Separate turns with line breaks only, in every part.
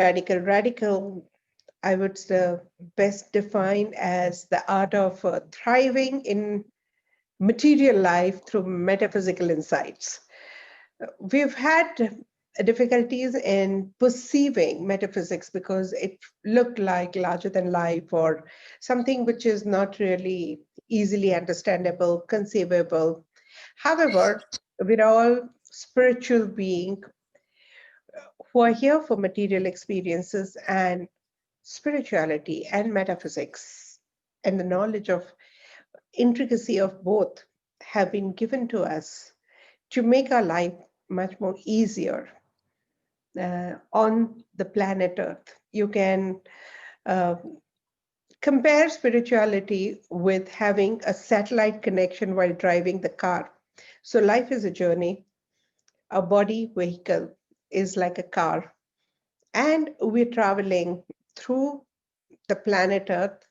Radical. Radical, I would best define as the art of thriving in material life through metaphysical insights. We've had difficulties in perceiving metaphysics because it looked like larger than life or something which is not really easily understandable, conceivable. However, we're all spiritual beings who are here for material experiences, and spirituality and metaphysics and the knowledge of intricacy of both have been given to us to make our life much more easier on the planet Earth. You can uh, compare spirituality with having a satellite connection while driving the car. So life is a journey. A body vehicle is like a car, and we're traveling through the planet Earth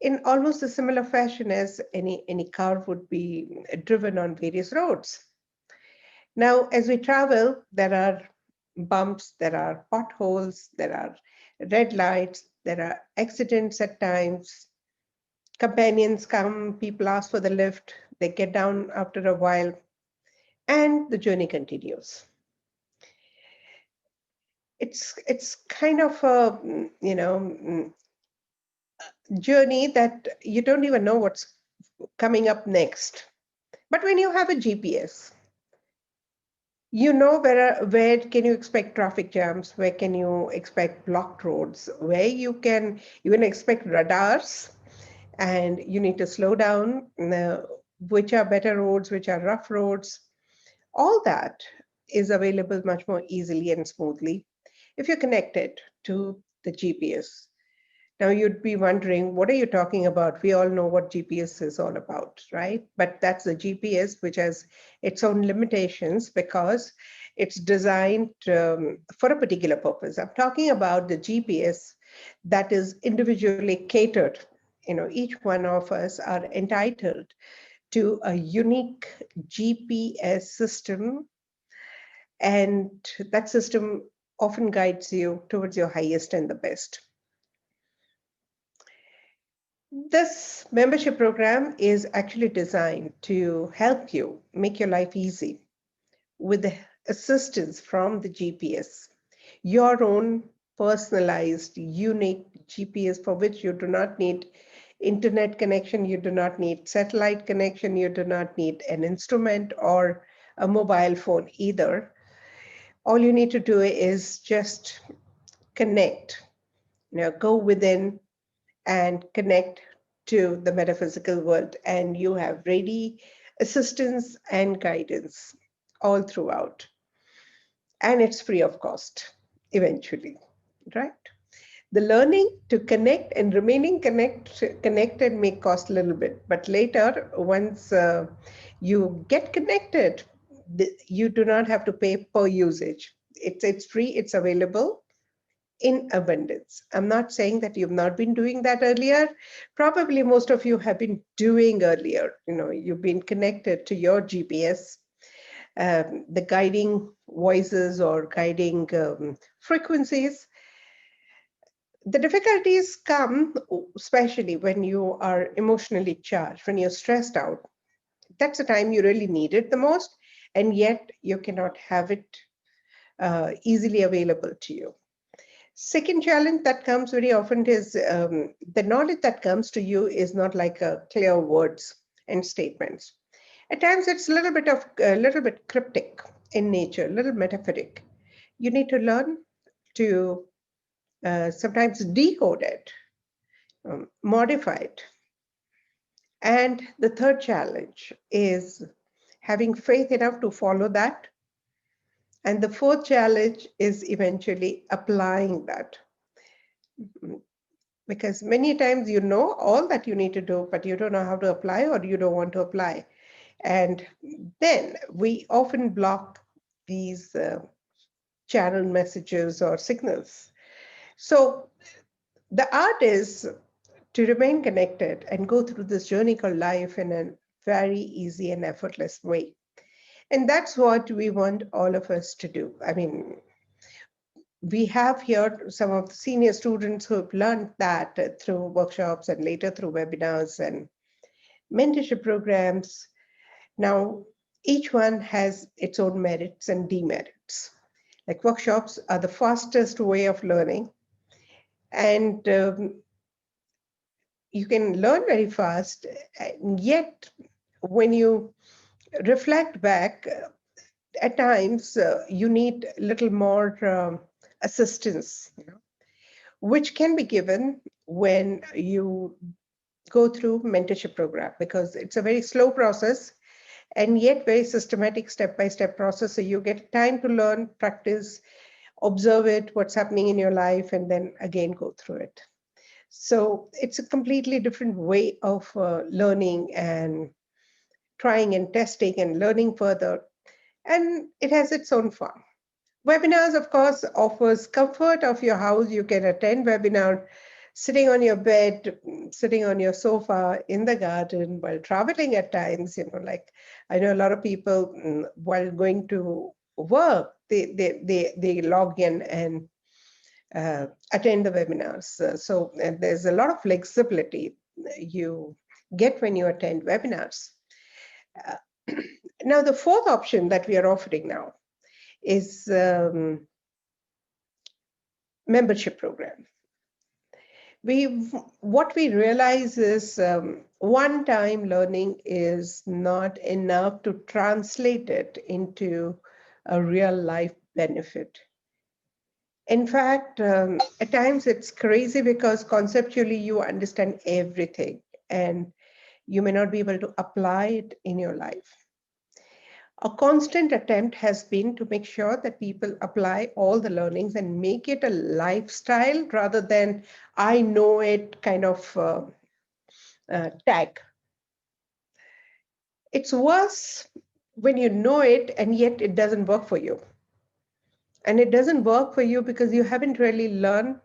in almost a similar fashion as any car would be driven on various roads. Now, as we travel, there are bumps, there are potholes, there are red lights, there are accidents at times. Companions come, people ask for the lift, they get down after a while, and the journey continues. It's kind of a journey that you don't even know what's coming up next. But when you have a GPS, you know where can you expect traffic jams, where can you expect blocked roads, where you can even expect radars, and you need to slow down, which are better roads, which are rough roads. All that is available much more easily and smoothly if you're connected to the GPS. Now you'd be wondering, what are you talking about? We all know what GPS is all about, right? But that's the GPS, which has its own limitations because it's designed for a particular purpose. I'm talking about the GPS that is individually catered. Each one of us are entitled to a unique GPS system, and that system often guides you towards your highest and the best. This membership program is actually designed to help you make your life easy with the assistance from the GPS, your own personalized, unique GPS for which you do not need internet connection, you do not need satellite connection, you do not need an instrument or a mobile phone either. All you need to do is just connect, go within and connect to the metaphysical world, and you have ready assistance and guidance all throughout. And it's free of cost eventually, right? The learning to connect and remaining connected may cost a little bit, but later, once you get connected, you do not have to pay per usage. It's free, it's available in abundance. I'm not saying that you've not been doing that earlier. Probably most of you have been doing earlier. You've been connected to your GPS, the guiding voices or guiding frequencies. The difficulties come, especially when you are emotionally charged, when you're stressed out. That's the time you really need it the most, and yet you cannot have it easily available to you. Second challenge that comes very often is the knowledge that comes to you is not like clear words and statements. At times, it's a little bit cryptic in nature, a little metaphoric. You need to learn to sometimes decode it, modify it. And the third challenge is having faith enough to follow that. And the fourth challenge is eventually applying that. Because many times you know all that you need to do, but you don't know how to apply or you don't want to apply. And then we often block these channel messages or signals. So the art is to remain connected and go through this journey called life in a very easy and effortless way. And that's what we want all of us to do. I mean, We have here some of the senior students who have learned that through workshops and later through webinars and mentorship programs. Now, each one has its own merits and demerits. Like workshops are the fastest way of learning, and you can learn very fast. And yet, when you reflect back, at times you need a little more assistance, which can be given when you go through mentorship program, because it's a very slow process and yet very systematic step-by-step process. So you get time to learn, practice, observe it, what's happening in your life, and then again go through it. So it's a completely different way of learning and trying and testing and learning further. And it has its own fun. Webinars, of course, offers comfort of your house. You can attend webinar sitting on your bed, sitting on your sofa, in the garden, while traveling at times. Like I know a lot of people, while going to work, they log in and attend the webinars. So there's a lot of flexibility you get when you attend webinars. Uh, Now, the fourth option that we are offering now is membership program. What we realize is one-time learning is not enough to translate it into a real life benefit. In fact, at times it's crazy because conceptually you understand everything and you may not be able to apply it in your life. A constant attempt has been to make sure that people apply all the learnings and make it a lifestyle rather than I know it kind of tag. It's worse when you know it and yet it doesn't work for you. And it doesn't work for you because you haven't really learned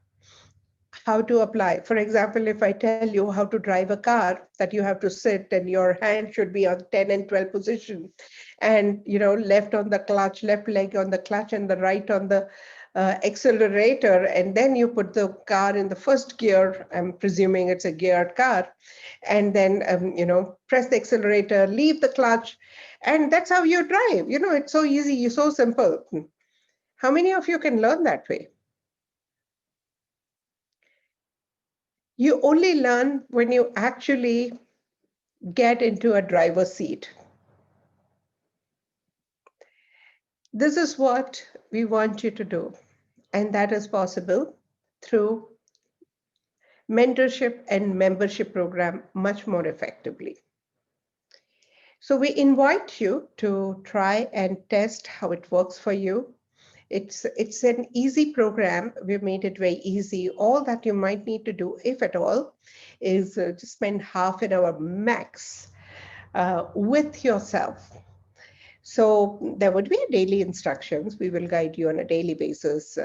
how to apply. For example, if I tell you how to drive a car, that you have to sit and your hand should be on 10 and 12 position, and left on the clutch, left leg on the clutch, and the right on the accelerator, and then you put the car in the first gear. I'm presuming it's a geared car, and then press the accelerator, leave the clutch, and that's how you drive. It's so easy, so simple. How many of you can learn that way? You only learn when you actually get into a driver's seat. This is what we want you to do, and that is possible through mentorship and membership program much more effectively. So we invite you to try and test how it works for you. It's an easy program. We've made it very easy. All that you might need to do, if at all, is to spend half an hour max with yourself. So there would be daily instructions. We will guide you on a daily basis.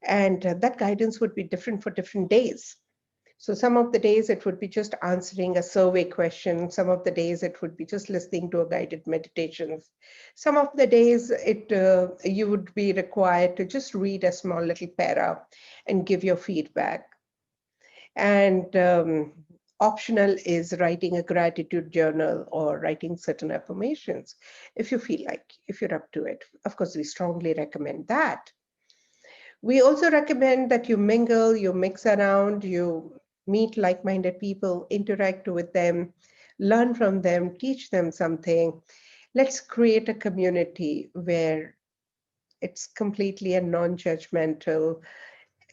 And that guidance would be different for different days. So some of the days it would be just answering a survey question. Some of the days it would be just listening to a guided meditation. Some of the days you would be required to just read a small little para and give your feedback. And optional is writing a gratitude journal or writing certain affirmations if you feel like, if you're up to it. Of course, we strongly recommend that. We also recommend that you mingle, you mix around, you meet like-minded people, interact with them, learn from them, teach them something. Let's create a community where it's completely a non-judgmental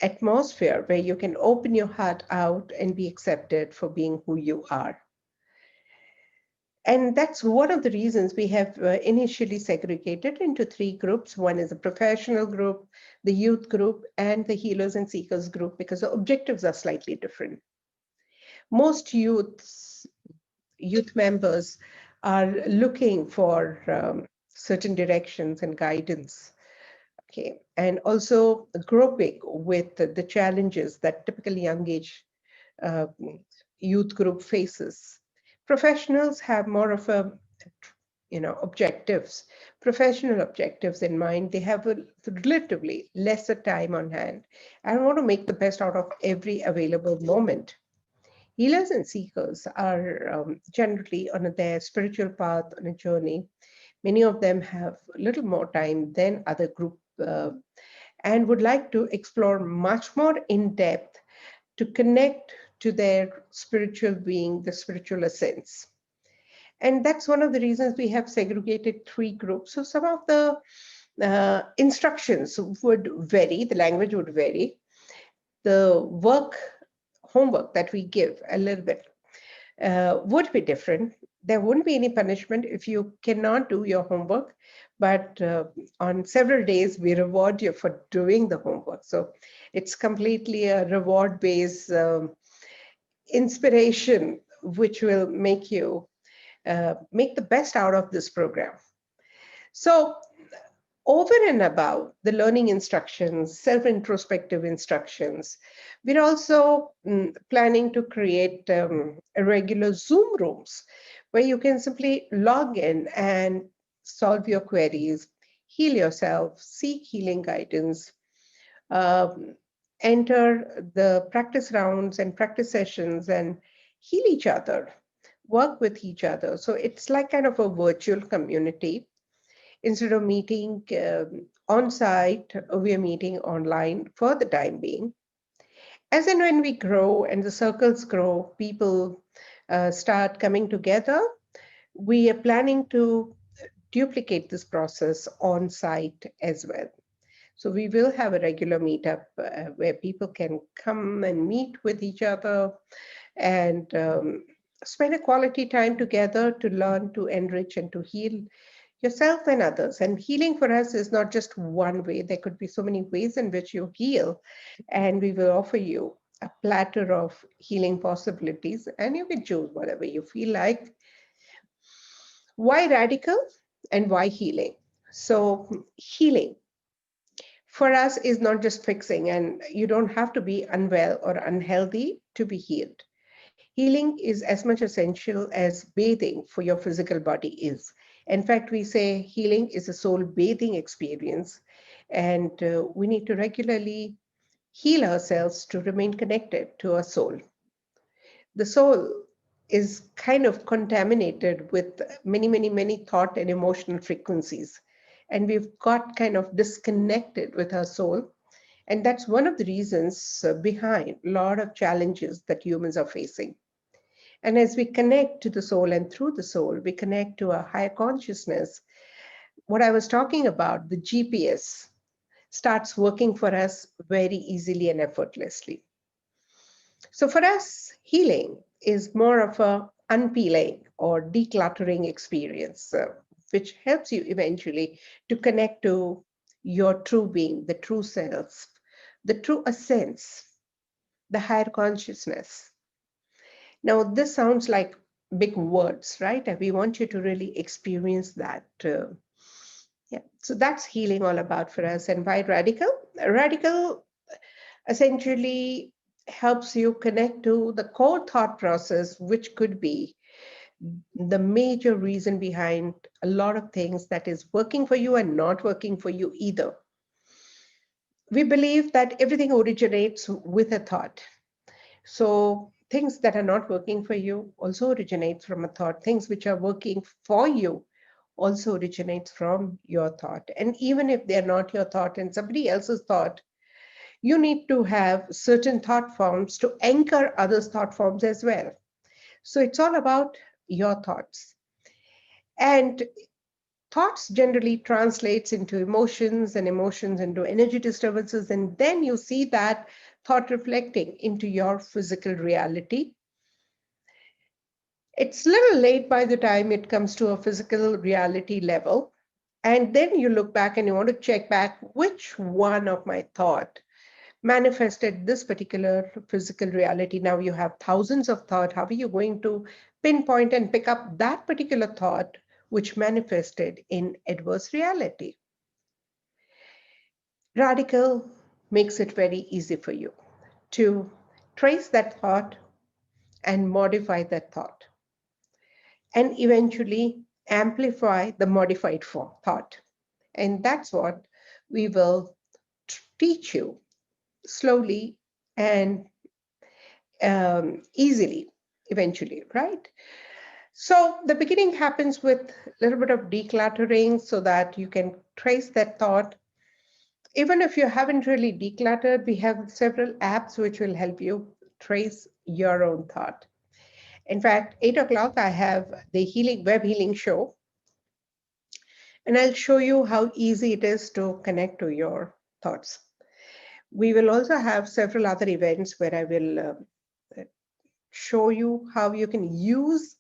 atmosphere where you can open your heart out and be accepted for being who you are. And that's one of the reasons we have initially segregated into three groups. One is a professional group, the youth group, and the healers and seekers group, because the objectives are slightly different. Most youth members are looking for certain directions and guidance. Okay, and also grouping with the challenges that typically young age uh, youth group faces. Professionals have more of a objectives, professional objectives in mind. They have a relatively lesser time on hand and want to make the best out of every available moment. Healers and seekers are generally on their spiritual path on a journey. Many of them have a little more time than other group and would like to explore much more in depth to connect to their spiritual being, the spiritual essence. And that's one of the reasons we have segregated three groups. So some of the instructions would vary, the language would vary, the homework that we give a little bit would be different. There wouldn't be any punishment if you cannot do your homework, but on several days we reward you for doing the homework. So it's completely a reward-based inspiration, which will make you make the best out of this program. So over and above the learning instructions, self-introspective instructions, we're also planning to create regular Zoom rooms where you can simply log in and solve your queries, heal yourself, seek healing guidance, um, enter the practice rounds and practice sessions and heal each other, work with each other. So it's like kind of a virtual community. Instead of meeting on site, we are meeting online for the time being. As and when we grow and the circles grow, people start coming together, we are planning to duplicate this process on site as well. So we will have a regular meetup where people can come and meet with each other and spend a quality time together to learn, to enrich, and to heal yourself and others. And healing for us is not just one way. There could be so many ways in which you heal, and we will offer you a platter of healing possibilities, and you can choose whatever you feel like. Why Redikall and why healing? So healing for us is not just fixing, and you don't have to be unwell or unhealthy to be healed. Healing is as much essential as bathing for your physical body is. In fact, we say healing is a soul bathing experience, and we need to regularly heal ourselves to remain connected to our soul. The soul is kind of contaminated with many, many, many thought and emotional frequencies. And we've got kind of disconnected with our soul. And that's one of the reasons behind a lot of challenges that humans are facing. And as we connect to the soul and through the soul, we connect to a higher consciousness. What I was talking about, the GPS, starts working for us very easily and effortlessly. So for us, healing is more of a unpeeling or decluttering experience, which helps you eventually to connect to your true being, the true self, the true essence, the higher consciousness. Now, this sounds like big words, right? And we want you to really experience that. Yeah, so that's healing all about for us. And why Redikall? Redikall essentially helps you connect to the core thought process, which could be the major reason behind a lot of things that is working for you and not working for you either. We believe that everything originates with a thought. So things that are not working for you also originate from a thought. Things which are working for you also originates from your thought. And even if they're not your thought and somebody else's thought, you need to have certain thought forms to anchor others' thought forms as well. So it's all about your thoughts. And thoughts generally translates into emotions and emotions into energy disturbances. And then you see that thought reflecting into your physical reality. It's a little late by the time it comes to a physical reality level. And then you look back and you want to check back which one of my thought manifested this particular physical reality. Now you have thousands of thoughts. How are you going to pinpoint and pick up that particular thought which manifested in adverse reality? Redikall makes it very easy for you to trace that thought and modify that thought and eventually amplify the modified thought. And that's what we will teach you slowly and easily eventually, right? So the beginning happens with a little bit of decluttering so that you can trace that thought. Even if you haven't really decluttered, we have several apps which will help you trace your own thought. In fact, 8 o'clock, I have the web healing show, and I'll show you how easy it is to connect to your thoughts. We will also have several other events where I will show you how you can use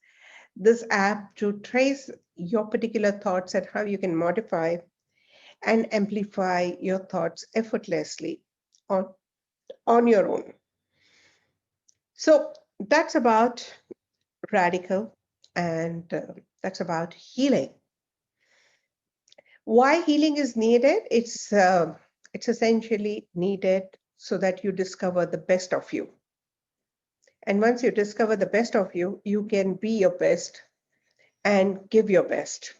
this app to trace your particular thoughts and how you can modify and amplify your thoughts effortlessly on your own. So that's about Redikall, and that's about healing. Why healing is needed? It's essentially needed so that you discover the best of you. And once you discover the best of you, you can be your best and give your best.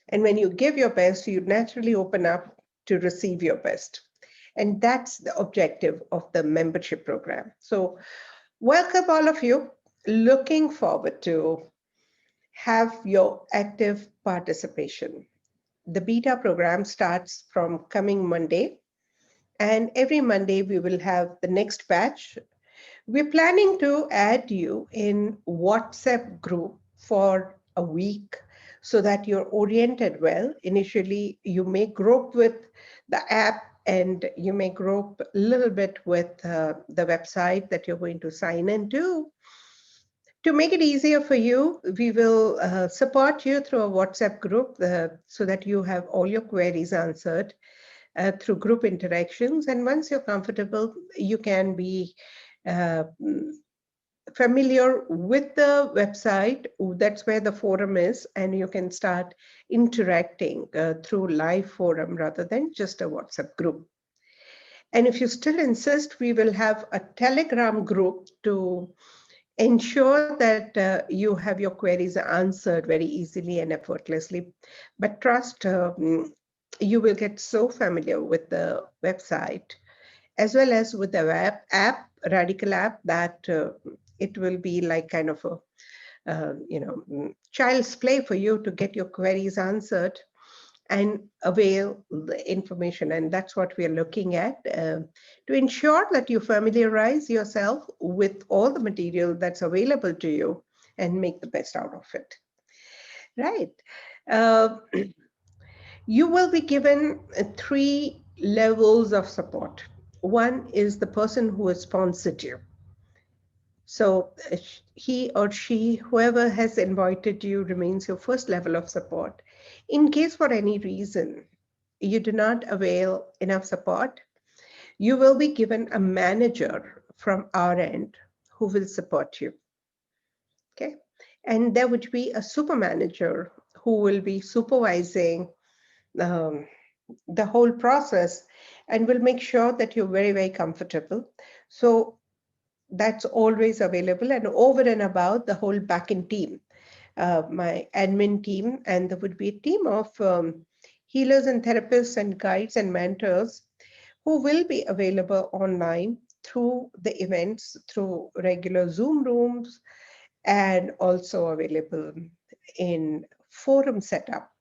And when you give your best, you naturally open up to receive your best. And that's the objective of the membership program. So welcome all of you. Looking forward to have your active participation. The beta program starts from coming Monday, and every Monday we will have the next batch. We're planning to add you in WhatsApp group for a week so that you're oriented well. Initially, you may grope with the app and you may grope a little bit with the website that you're going to sign into. To make it easier for you, we will support you through a WhatsApp group so that you have all your queries answered through group interactions. And once you're comfortable, you can be uh, familiar with the website. That's where the forum is, and you can start interacting through live forum rather than just a WhatsApp group. And if you still insist, we will have a Telegram group to ensure that you have your queries answered very easily and effortlessly. But trust, you will get so familiar with the website as well as with the Redikall app, that it will be like kind of a child's play for you to get your queries answered and avail the information. And that's what we are looking at to ensure that you familiarize yourself with all the material that's available to you and make the best out of it. Right. Uh, you will be given 3 levels of support. One is the person who has sponsored you. So he or she, whoever has invited you, remains your first level of support. In case for any reason you do not avail enough support, you will be given a manager from our end who will support you. Okay. And there would be a super manager who will be supervising the whole process and will make sure that you're very, very comfortable. So that's always available, and over and above the whole backend team, my admin team, and there would be a team of healers and therapists and guides and mentors who will be available online through the events, through regular Zoom rooms, and also available in forum setup.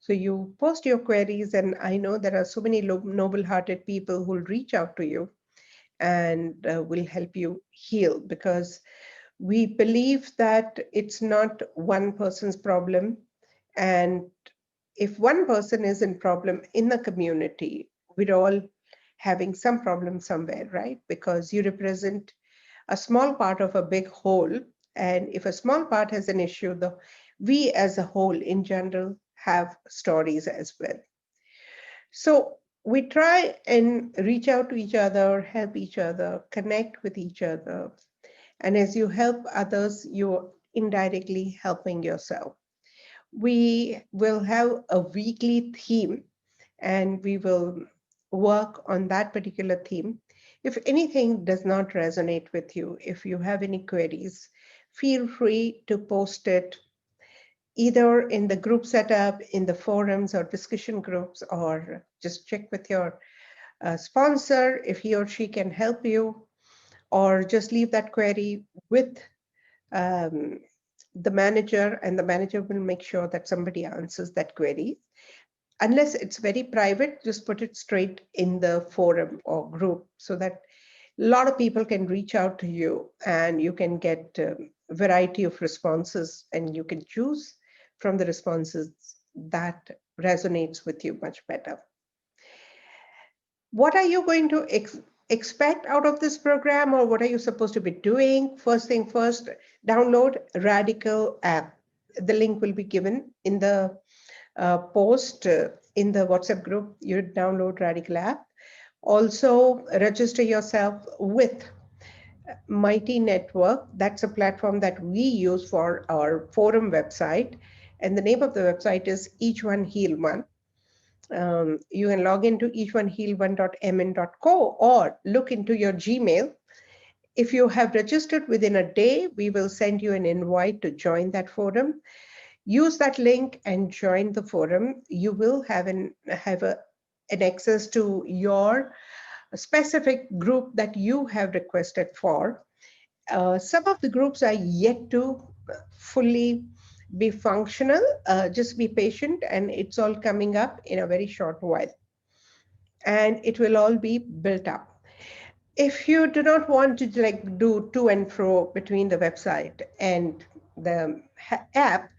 So you post your queries, and I know there are so many noble-hearted people who will reach out to you and will help you heal, because we believe that it's not one person's problem. And if one person is in problem in the community, we're all having some problem somewhere, right? Because you represent a small part of a big whole. And if a small part has an issue, we as a whole in general have stories as well. So we try and reach out to each other, help each other, connect with each other. And as you help others, you're indirectly helping yourself. We will have a weekly theme, and we will work on that particular theme. If anything does not resonate with you, if you have any queries, feel free to post it either in the group setup, in the forums or discussion groups, or just check with your sponsor if he or she can help you, or just leave that query with um, the manager, and the manager will make sure that somebody answers that query. Unless it's very private, just put it straight in the forum or group so that a lot of people can reach out to you and you can get a variety of responses, and you can choose from the responses that resonates with you much better. What are you going to expect out of this program, or what are you supposed to be doing? First thing first, download Redikall app. The link will be given in the post in the WhatsApp group. You download Redikall app. Also, register yourself with Mighty Network. That's a platform that we use for our forum website. And the name of the website is Each One Heal One. You can log into eachoneheal1.mn.co or look into your Gmail. If you have registered within a day, we will send you an invite to join that forum. Use that link and join the forum. You will have an access to your specific group that you have requested for. Some of the groups are yet to fully be functional. Just be patient, and it's all coming up in a very short while. And it will all be built up. If you do not want to do to and fro between the website and the app,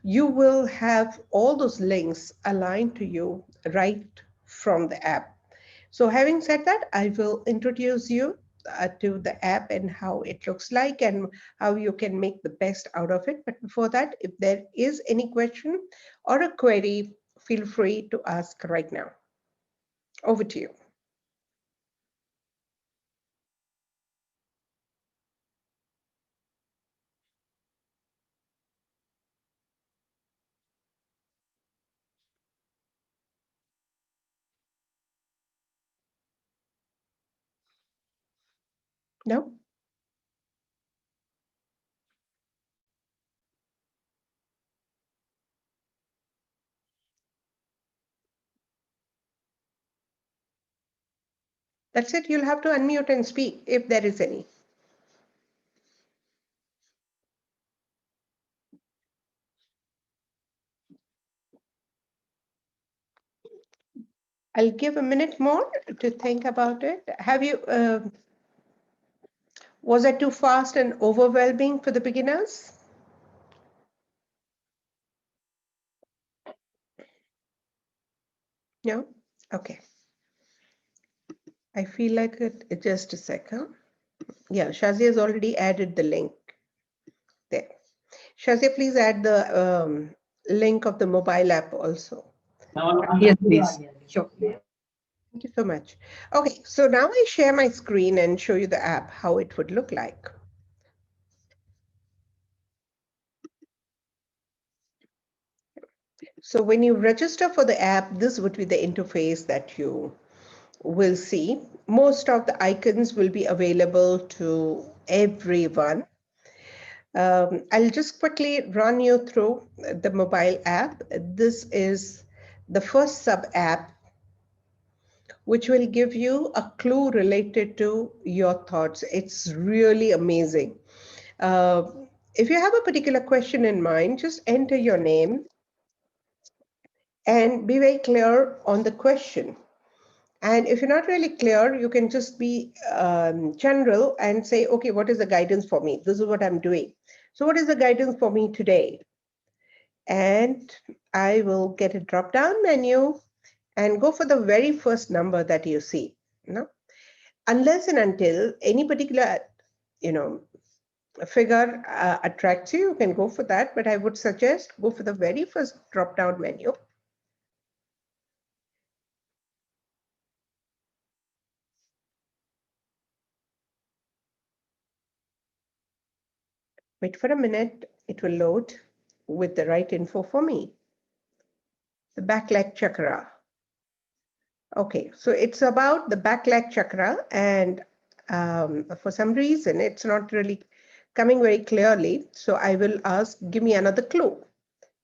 you will have all those links aligned to you right from the app. So having said that, I will introduce you to the app and how it looks like and how you can make the best out of it. But before that, if there is any question or a query, feel free to ask right now. Over to you. No? That's it. You'll have to unmute and speak if there is any. I'll give a minute more to think about it. Have you, was it too fast and overwhelming for the beginners? No? Okay. I feel like it just a second. Yeah, Shazia has already added the link there. Shazia, please add the link of the mobile app also.
Yes, please. Sure.
Thank you so much. Okay, so now I share my screen and show you the app, how it would look like. So when you register for the app, this would be the interface that you will see. Most of the icons will be available to everyone. I'll just quickly run you through the mobile app. This is the first sub app, which will give you a clue related to your thoughts. It's really amazing. If you have a particular question in mind, just enter your name and be very clear on the question. And if you're not really clear, you can just be general and say, okay, what is the guidance for me? This is what I'm doing. So what is the guidance for me today? And I will get a drop-down menu and go for the very first number that you see. Unless and until any particular, figure attracts you, you can go for that. But I would suggest go for the very first drop-down menu. Wait for a minute, it will load with the right info for me. The back leg chakra. Okay, so it's about the back leg chakra, and for some reason, it's not really coming very clearly. So I will ask, give me another clue.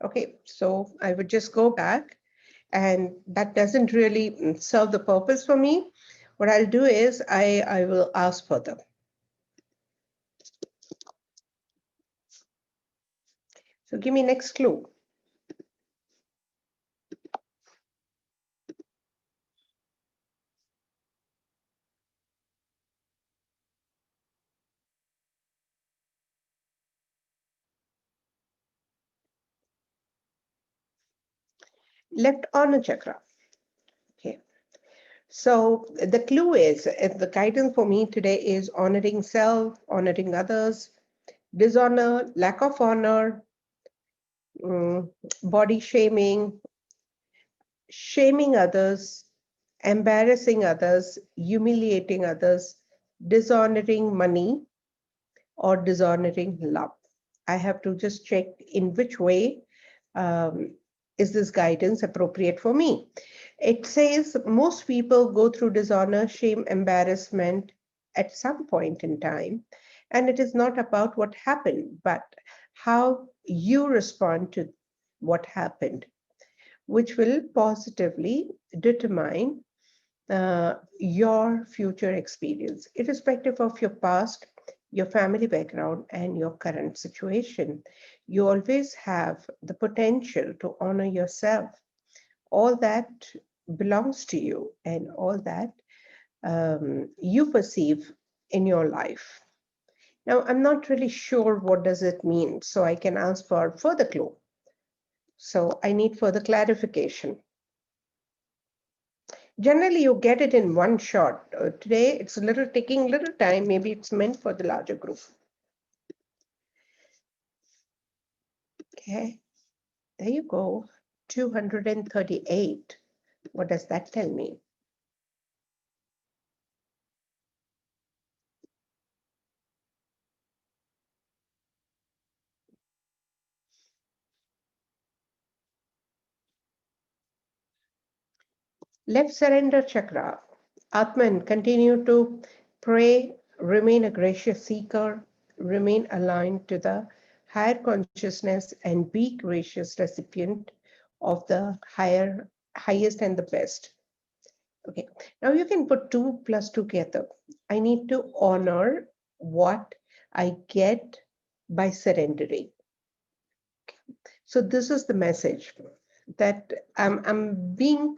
Okay, so I would just go back, and that doesn't really serve the purpose for me. What I'll do is I will ask further. So give me next clue. Left honor chakra. Okay. So the clue is, the guidance for me today is honoring self, honoring others, dishonor, lack of honor, body shaming, shaming others, embarrassing others, humiliating others, dishonoring money, or dishonoring love. I have to just check in which way um, is this guidance appropriate for me. It says most people go through dishonor, shame, embarrassment at some point in time. And it is not about what happened, but how you respond to what happened, which will positively determine your future experience, irrespective of your past, your family background, and your current situation. You always have the potential to honor yourself. All that belongs to you, and all that you perceive in your life. Now, I'm not really sure what does it mean, so I can ask for further clue. So I need further clarification. Generally, you get it in one shot. Today, it's a little taking little time. Maybe it's meant for the larger group. Okay, there you go. 238. What does that tell me? Left surrender chakra. Atman, continue to pray, remain a gracious seeker, remain aligned to the higher consciousness, and be gracious recipient of the highest and the best. Okay, now you can put 2 plus 2 together. I need to honor what I get by surrendering. So this is the message that I'm being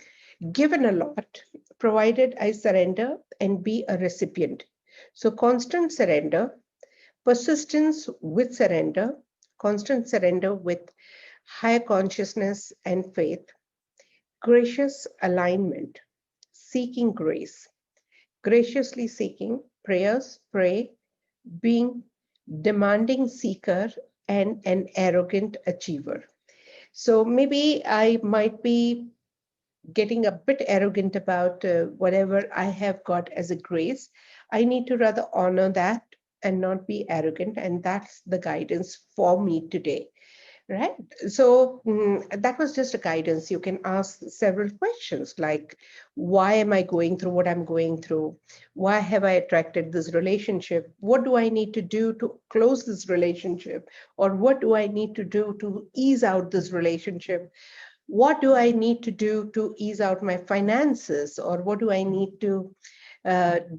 given a lot, provided I surrender and be a recipient. So constant surrender, persistence with surrender, constant surrender with higher consciousness and faith, gracious alignment, seeking grace, graciously seeking, prayers, pray, being demanding seeker, and an arrogant achiever. So maybe I might be getting a bit arrogant about whatever I have got as a grace. I need to rather honor that and not be arrogant. And that's the guidance for me today. Right. So that was just a guidance. You can ask several questions like, why am I going through what I'm going through? Why have I attracted this relationship? What do I need to do to close this relationship? Or what do I need to do to ease out this relationship? What do I need to do to ease out my finances? Or what do I need to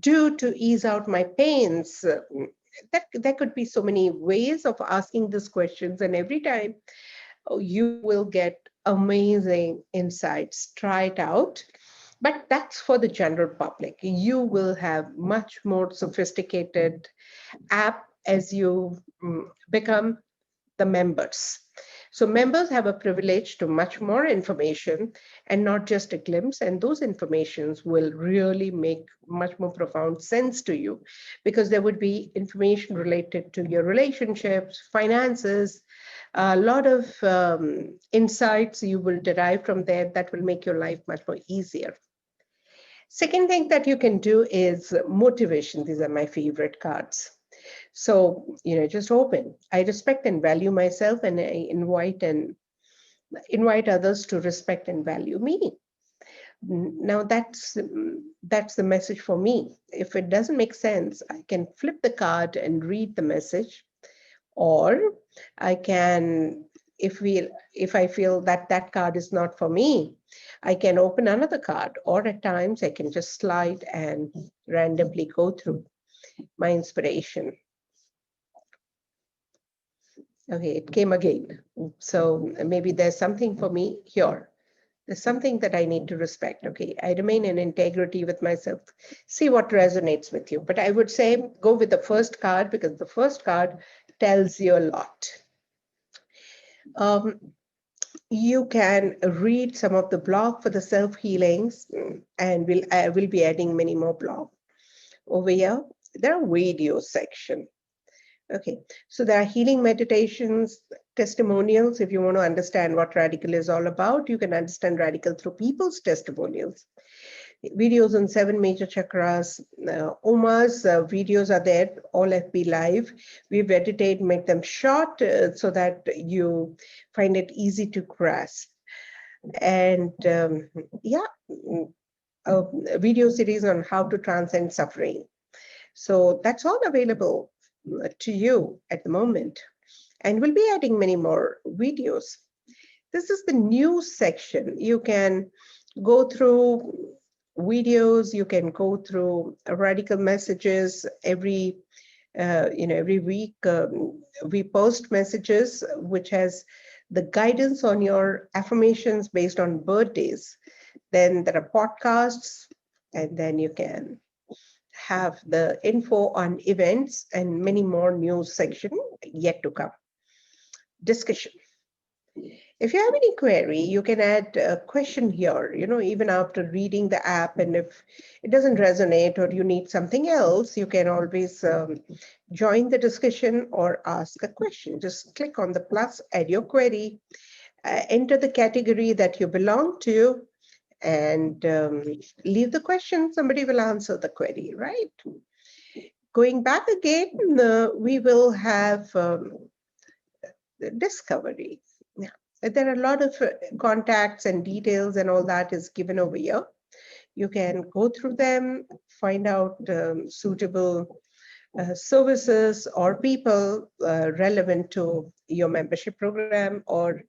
do to ease out my pains? There could be so many ways of asking these questions, and every time you will get amazing insights. Try it out. But that's for the general public. You will have much more sophisticated app as you become the members. So members have a privilege to much more information and not just a glimpse. And those informations will really make much more profound sense to you because there would be information related to your relationships, finances, a lot of insights you will derive from there that will make your life much more easier. Second thing that you can do is motivation. These are my favorite cards. So, just open. I respect and value myself, and I invite others to respect and value me. Now that's the message for me. If it doesn't make sense, I can flip the card and read the message, or I can if I feel that that card is not for me, I can open another card, or at times I can just slide and randomly go through my inspiration. Okay, it came again. So maybe there's something for me here. There's something that I need to respect. Okay, I remain in integrity with myself. See what resonates with you. But I would say go with the first card, because the first card tells you a lot. Um, you can read some of the blog for the self-healings, and I will be adding many more blog over here. There are video section. Okay, so there are healing meditations, testimonials. If you want to understand what Redikall is all about, you can understand Redikall through people's testimonials. Videos on 7 major chakras. Oma's videos are there, all FB live. We've edited, make them short so that you find it easy to grasp. And yeah, a video series on how to transcend suffering. So that's all available to you at the moment. And we'll be adding many more videos. This is the news section. You can go through videos, you can go through Redikall messages every every week. We post messages which has the guidance on your affirmations based on birthdays. Then there are podcasts, and then you can have the info on events and many more news section yet to come. Discussion. If you have any query, you can add a question here, even after reading the app. And if it doesn't resonate or you need something else, you can always join the discussion or ask a question. Just click on the plus, add your query, enter the category that you belong to, and leave the question. Somebody will answer the query, right? Going back again, we will have discovery. Yeah. There are a lot of contacts and details and all that is given over here. You can go through them, find out suitable services or people relevant to your membership program or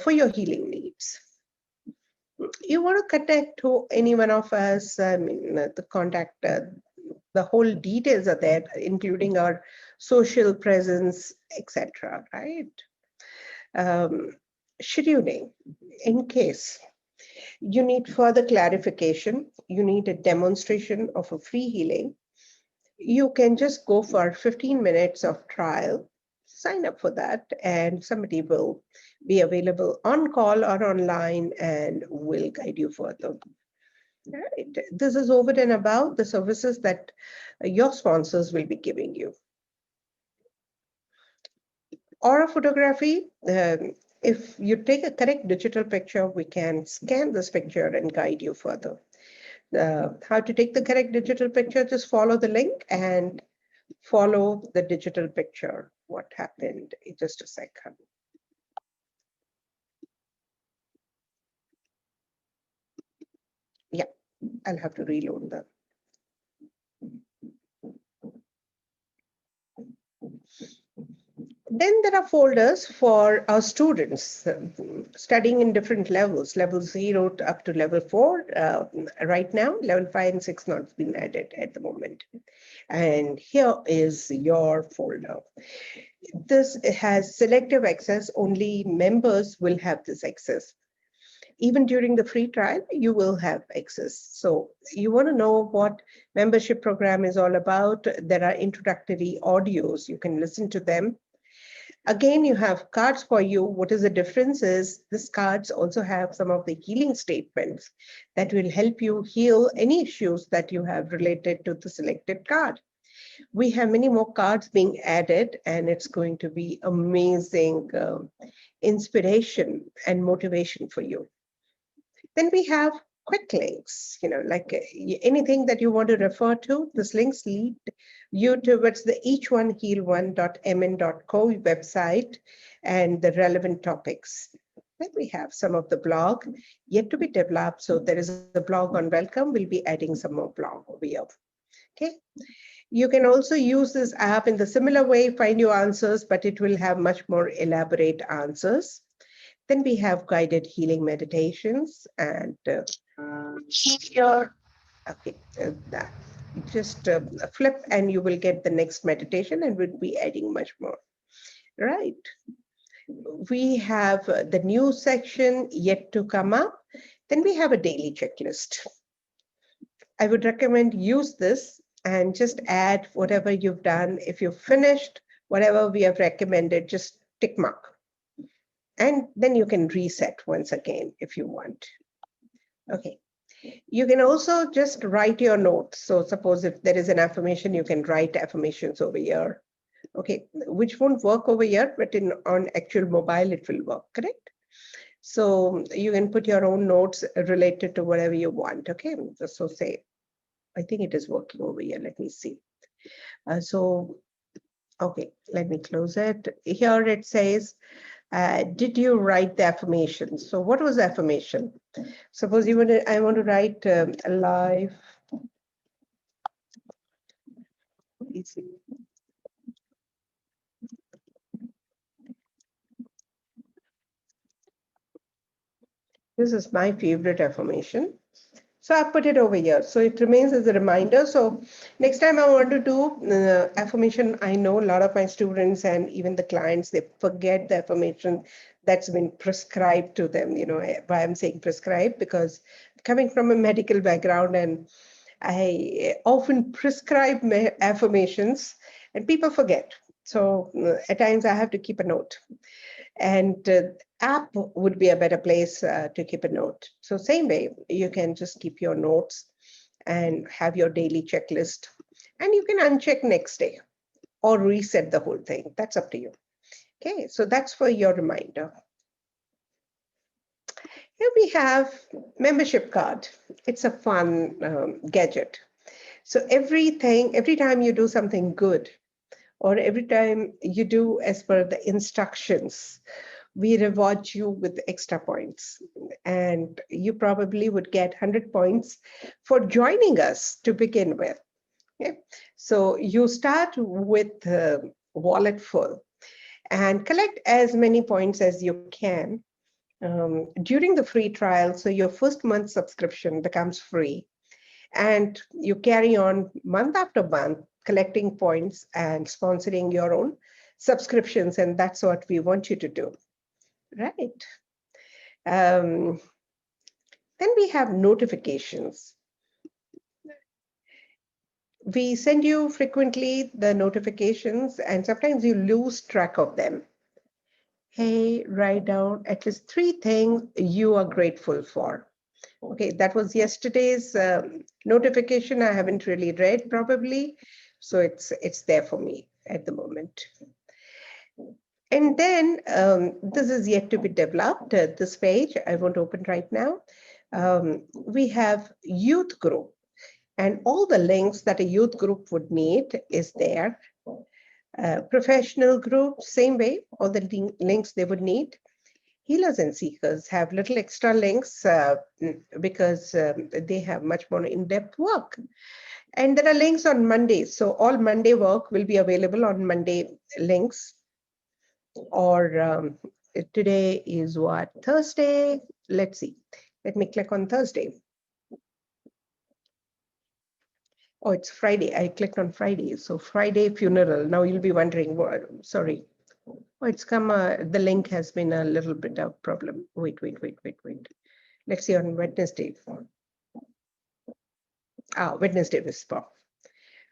for your healing needs. You want to connect to any one of us, I mean, the contact, the whole details are there, including our social presence, etc. Right? Scheduling. In case you need further clarification, you need a demonstration of a free healing, you can just go for 15 minutes of trial, sign up for that, and somebody will be available on call or online and will guide you further. Right. This is over and above the services that your sponsors will be giving you. Aura photography, if you take a correct digital picture, we can scan this picture and guide you further. How to take the correct digital picture, just follow the link and follow the digital picture. What happened? Just a second. Yeah, I'll have to reload that. Then there are folders for our students studying in different levels, level 0 up to level 4. Right now, level 5 and 6 not been added at the moment. And here is your folder. This has selective access. Only members will have this access. Even during the free trial, you will have access. So you want to know what membership program is all about. There are introductory audios. You can listen to them. Again, you have cards for you. What is the difference is these cards also have some of the healing statements that will help you heal any issues that you have related to the selected card. We have many more cards being added, and it's going to be amazing inspiration and motivation for you. Then we have quick links, like anything that you want to refer to, this links lead you towards the each1heal1.mn.co website and the relevant topics. Then we have some of the blog yet to be developed. So there is a blog on welcome. We'll be adding some more blog over here. Okay. You can also use this app in the similar way, find your answers, but it will have much more elaborate answers. Then we have guided healing meditations and keep your, okay, that. Just flip and you will get the next meditation, and we'll be adding much more. Right. We have the new section yet to come up. Then we have a daily checklist. I would recommend use this and just add whatever you've done. If you've finished whatever we have recommended, just tick mark. And then you can reset once again if you want. Okay. You can also just write your notes. So suppose if there is an affirmation, you can write affirmations over here. Okay, which won't work over here, but on actual mobile, it will work, correct? So you can put your own notes related to whatever you want, okay? So say, I think it is working over here. Let me see. Okay, let me close it. Here it says, did you write the affirmation? So what was the affirmation? Suppose I want to write alive. Easy. This is my favorite affirmation. So I put it over here. So it remains as a reminder. So next time I want to do affirmation, I know a lot of my students and even the clients, they forget the affirmation that's been prescribed to them. You know why I'm saying prescribed? Because coming from a medical background, and I often prescribe affirmations and people forget. So at times I have to keep a note. And app would be a better place to keep a note. So same way, you can just keep your notes and have your daily checklist, and you can uncheck next day or reset the whole thing. That's up to you. Okay, so that's for your reminder. Here we have membership card. It's a fun gadget. So every time you do something good, or every time you do as per the instructions, we reward you with extra points. And you probably would get 100 points for joining us to begin with. Okay? So you start with wallet full and collect as many points as you can during the free trial. So your first month subscription becomes free. And you carry on month after month, collecting points and sponsoring your own subscriptions. And that's what we want you to do. Right. Then we have notifications. We send you frequently the notifications, and sometimes you lose track of them. Hey, write down at least 3 things you are grateful for. Okay, that was yesterday's notification. I haven't really read probably, so it's there for me at the moment. And then this is yet to be developed. This page I won't open right now. We have youth group, and all the links that a youth group would need is there. Professional group, same way, all the links they would need. Healers and seekers have little extra links because they have much more in-depth work. And there are links on Mondays. So all Monday work will be available on Monday links. Or today is what? Thursday? Let's see. Let me click on Thursday. Oh, it's Friday. I clicked on Friday. So Friday funeral. Now you'll be wondering, what? Sorry. Oh, it's come, the link has been a little bit of problem. Wait. Let's see on Wednesday. Wednesday Whisper.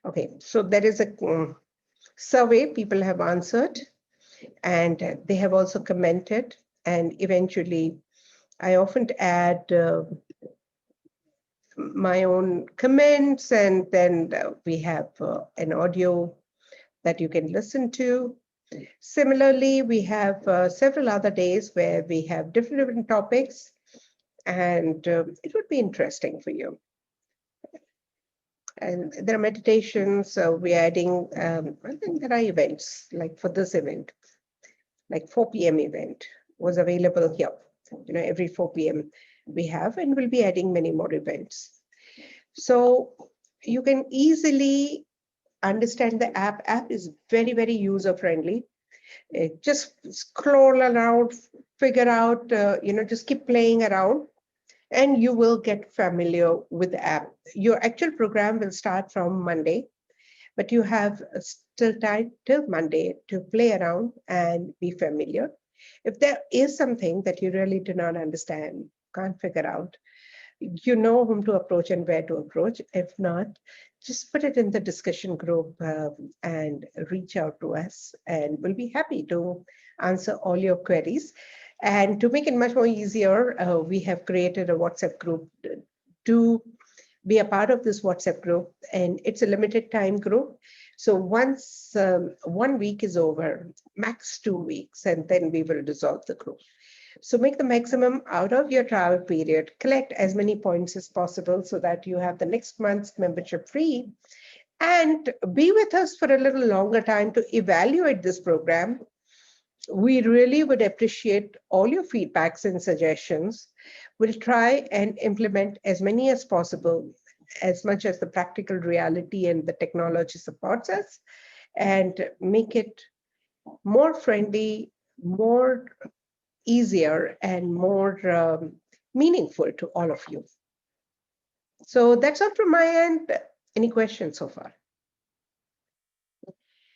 Okay, so there is a survey people have answered, and they have also commented, and eventually I often add my own comments, and then we have an audio that you can listen to. Similarly, we have several other days where we have different topics, and it would be interesting for you. And there are meditations, we're adding, I think there are events, like for this event, like 4 p.m. event was available here. You know, every 4 p.m. we have, and we'll be adding many more events. So you can easily understand the app. App is very, very user friendly. Just scroll around, figure out, just keep playing around, and you will get familiar with the app. Your actual program will start from Monday, but you have still time till Monday to play around and be familiar. If there is something that you really do not understand, can't figure out, you know whom to approach and where to approach. If not, just put it in the discussion group and reach out to us, and we'll be happy to answer all your queries. And to make it much more easier, we have created a WhatsApp group. Do be a part of this WhatsApp group, and it's a limited time group. So once 1 week is over, max 2 weeks, and then we will dissolve the group. So make the maximum out of your trial period, collect as many points as possible so that you have the next month's membership free, and be with us for a little longer time to evaluate this program. We really would appreciate all your feedbacks and suggestions. We'll try and implement as many as possible, as much as the practical reality and the technology supports us, and make it more friendly, more easier, and more meaningful to all of you. So that's all from my end. Any questions so far?